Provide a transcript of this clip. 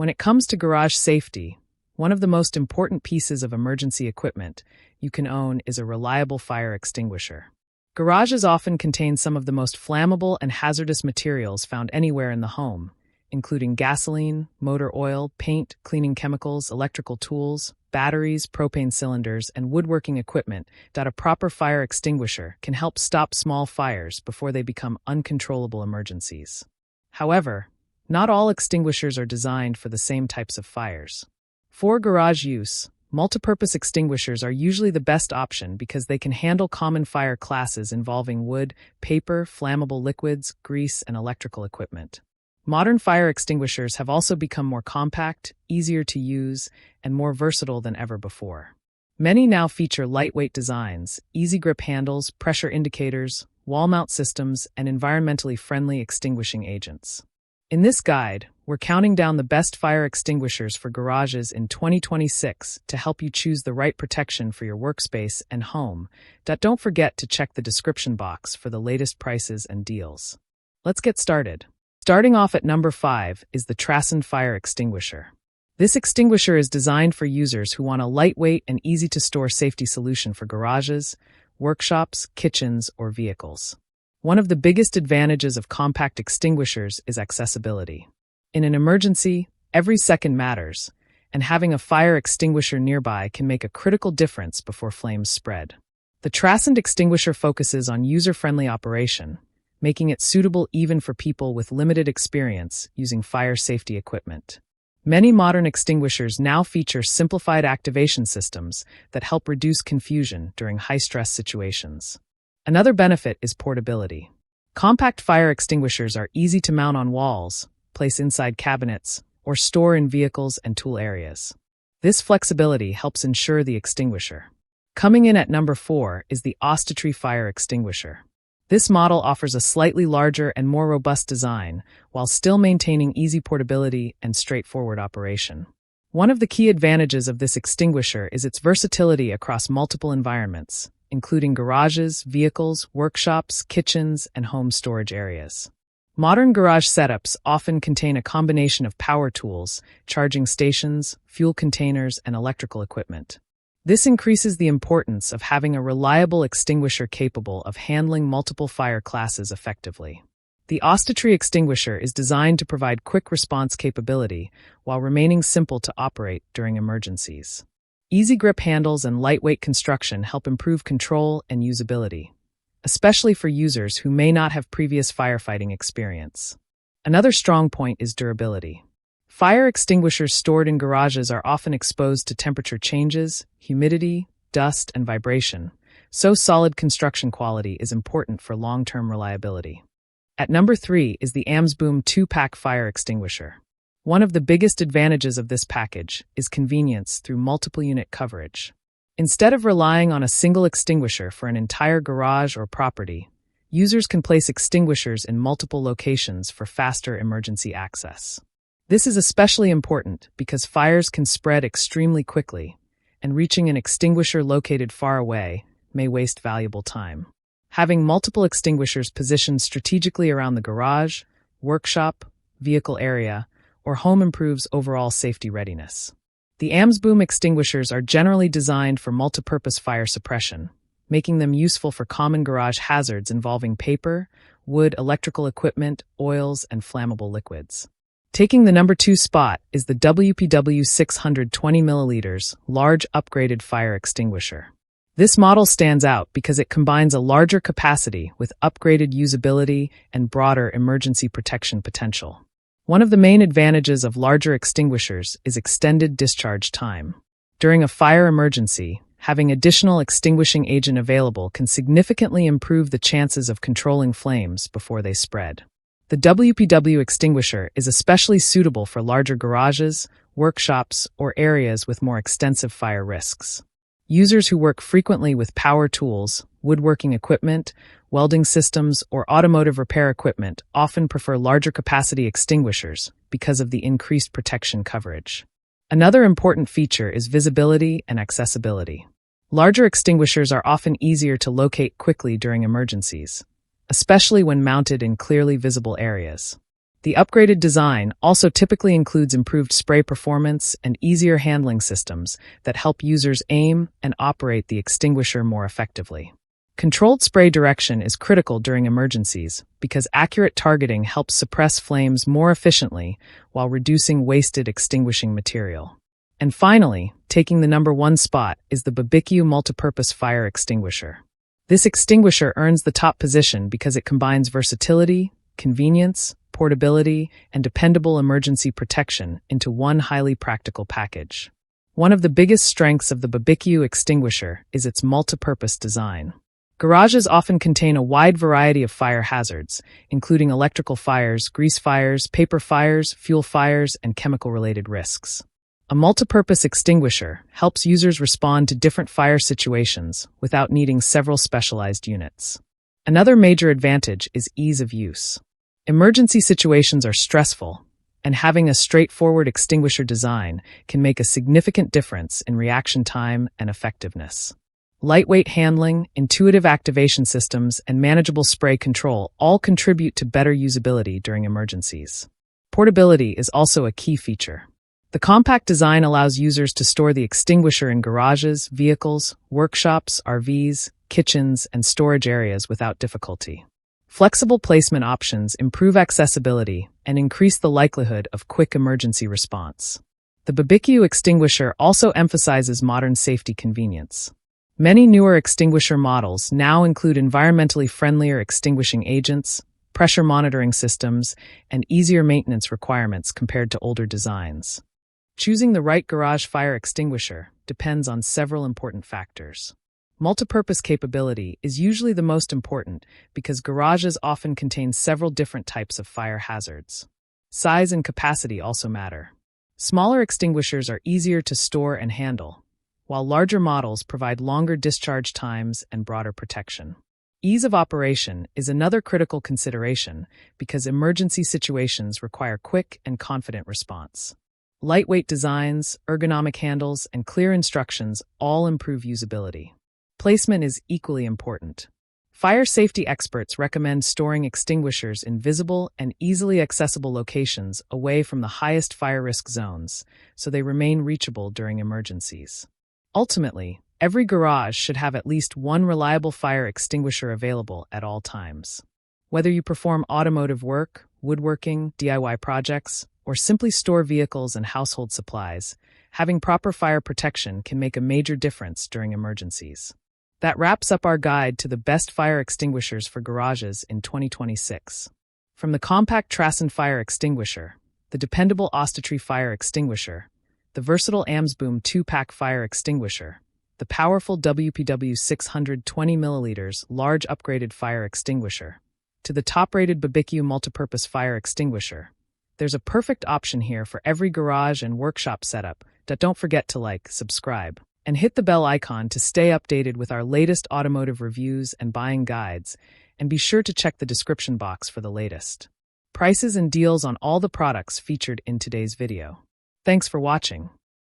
When it comes to garage safety, one of the most important pieces of emergency equipment you can own is a reliable fire extinguisher. Garages often contain some of the most flammable and hazardous materials found anywhere in the home, including gasoline, motor oil, paint, cleaning chemicals, electrical tools, batteries, propane cylinders, and woodworking equipment. A proper fire extinguisher can help stop small fires before they become uncontrollable emergencies. However, not all extinguishers are designed for the same types of fires. For garage use, multipurpose extinguishers are usually the best option because they can handle common fire classes involving wood, paper, flammable liquids, grease, and electrical equipment. Modern fire extinguishers have also become more compact, easier to use, and more versatile than ever before. Many now feature lightweight designs, easy grip handles, pressure indicators, wall-mount systems, and environmentally friendly extinguishing agents. In this guide, we're counting down the best fire extinguishers for garages in 2026 to help you choose the right protection for your workspace and home. Don't forget to check the description box for the latest prices and deals. Let's get started. Starting off at number 5 is the Correspond fire extinguisher. This extinguisher is designed for users who want a lightweight and easy-to-store safety solution for garages, workshops, kitchens, or vehicles. One of the biggest advantages of compact extinguishers is accessibility. In an emergency, every second matters, and having a fire extinguisher nearby can make a critical difference before flames spread. The Correspond extinguisher focuses on user-friendly operation, making it suitable even for people with limited experience using fire safety equipment. Many modern extinguishers now feature simplified activation systems that help reduce confusion during high-stress situations. Another benefit is portability. Compact fire extinguishers are easy to mount on walls, place inside cabinets, or store in vehicles and tool areas. This flexibility helps ensure the extinguisher. Coming in at number 4 is the Extinguishers fire extinguisher. This model offers a slightly larger and more robust design, while still maintaining easy portability and straightforward operation. One of the key advantages of this extinguisher is its versatility across multiple environments, including garages, vehicles, workshops, kitchens, and home storage areas. Modern garage setups often contain a combination of power tools, charging stations, fuel containers, and electrical equipment. This increases the importance of having a reliable extinguisher capable of handling multiple fire classes effectively. The Extinguishers extinguisher is designed to provide quick response capability while remaining simple to operate during emergencies. Easy grip handles and lightweight construction help improve control and usability, especially for users who may not have previous firefighting experience. Another strong point is durability. Fire extinguishers stored in garages are often exposed to temperature changes, humidity, dust, and vibration, so solid construction quality is important for long-term reliability. At number 3 is the Boom 2-pack fire extinguisher. One of the biggest advantages of this package is convenience through multiple unit coverage. Instead of relying on a single extinguisher for an entire garage or property, users can place extinguishers in multiple locations for faster emergency access. This is especially important because fires can spread extremely quickly, and reaching an extinguisher located far away may waste valuable time. Having multiple extinguishers positioned strategically around the garage, workshop, vehicle area, or home improves overall safety readiness. The Boom extinguishers are generally designed for multipurpose fire suppression, making them useful for common garage hazards involving paper, wood, electrical equipment, oils, and flammable liquids. Taking the number 2 spot is the WPW 620 ml large upgraded fire extinguisher. This model stands out because it combines a larger capacity with upgraded usability and broader emergency protection potential. One of the main advantages of larger extinguishers is extended discharge time. During a fire emergency, having additional extinguishing agent available can significantly improve the chances of controlling flames before they spread. The WPW extinguisher is especially suitable for larger garages, workshops, or areas with more extensive fire risks. Users who work frequently with power tools, woodworking equipment, welding systems, or automotive repair equipment often prefer larger capacity extinguishers because of the increased protection coverage. Another important feature is visibility and accessibility. Larger extinguishers are often easier to locate quickly during emergencies, especially when mounted in clearly visible areas. The upgraded design also typically includes improved spray performance and easier handling systems that help users aim and operate the extinguisher more effectively. Controlled spray direction is critical during emergencies because accurate targeting helps suppress flames more efficiently while reducing wasted extinguishing material. And finally, taking the #1 spot is the BBQ multipurpose fire extinguisher. This extinguisher earns the top position because it combines versatility, convenience, portability, and dependable emergency protection into one highly practical package. One of the biggest strengths of the BBQ extinguisher is its multipurpose design. Garages often contain a wide variety of fire hazards, including electrical fires, grease fires, paper fires, fuel fires, and chemical-related risks. A multipurpose extinguisher helps users respond to different fire situations without needing several specialized units. Another major advantage is ease of use. Emergency situations are stressful, and having a straightforward extinguisher design can make a significant difference in reaction time and effectiveness. Lightweight handling, intuitive activation systems, and manageable spray control all contribute to better usability during emergencies. Portability is also a key feature. The compact design allows users to store the extinguisher in garages, vehicles, workshops, RVs, kitchens, and storage areas without difficulty. Flexible placement options improve accessibility and increase the likelihood of quick emergency response. The BBQ extinguisher also emphasizes modern safety convenience. Many newer extinguisher models now include environmentally friendlier extinguishing agents, pressure monitoring systems, and easier maintenance requirements compared to older designs. Choosing the right garage fire extinguisher depends on several important factors. Multipurpose capability is usually the most important because garages often contain several different types of fire hazards. Size and capacity also matter. Smaller extinguishers are easier to store and handle, while larger models provide longer discharge times and broader protection. Ease of operation is another critical consideration because emergency situations require quick and confident response. Lightweight designs, ergonomic handles, and clear instructions all improve usability. Placement is equally important. Fire safety experts recommend storing extinguishers in visible and easily accessible locations away from the highest fire risk zones, so they remain reachable during emergencies. Ultimately, every garage should have at least one reliable fire extinguisher available at all times. Whether you perform automotive work, woodworking, DIY projects, or simply store vehicles and household supplies, having proper fire protection can make a major difference during emergencies. That wraps up our guide to the best fire extinguishers for garages in 2026. From the compact Trassen fire extinguisher, the dependable Ostatree fire extinguisher, the versatile Amsboom 2-pack fire extinguisher, the powerful WPW 620 ml large upgraded fire extinguisher, to the top-rated BBQ multipurpose fire extinguisher, there's a perfect option here for every garage and workshop setup. Don't forget to like, subscribe, and hit the bell icon to stay updated with our latest automotive reviews and buying guides, and be sure to check the description box for the latest prices and deals on all the products featured in today's video. Thanks for watching.